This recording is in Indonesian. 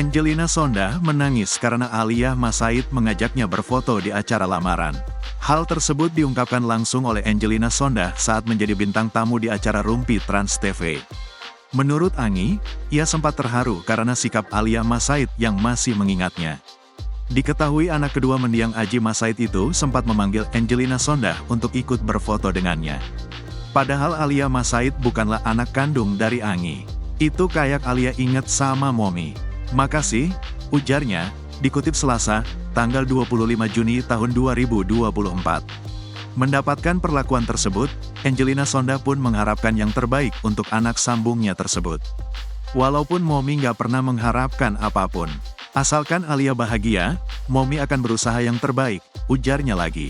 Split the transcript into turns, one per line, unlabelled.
Angelina Sondah menangis karena Alia Mas Said mengajaknya berfoto di acara lamaran. Hal tersebut diungkapkan langsung oleh Angelina Sondah saat menjadi bintang tamu di acara Rumpi Trans TV. Menurut Angi, ia sempat terharu karena sikap Alia Mas Said yang masih mengingatnya. Diketahui anak kedua mendiang Aji Mas Said itu sempat memanggil Angelina Sondah untuk ikut berfoto dengannya. Padahal Alia Mas Said bukanlah anak kandung dari Angi. Itu kayak Alia inget sama Momi. Makasih, ujarnya, dikutip Selasa, tanggal 25 Juni tahun 2024. Mendapatkan perlakuan tersebut, Angelina Sondah pun mengharapkan yang terbaik untuk anak sambungnya tersebut. Walaupun Momi nggak pernah mengharapkan apapun. Asalkan Alia bahagia, Momi akan berusaha yang terbaik, ujarnya lagi.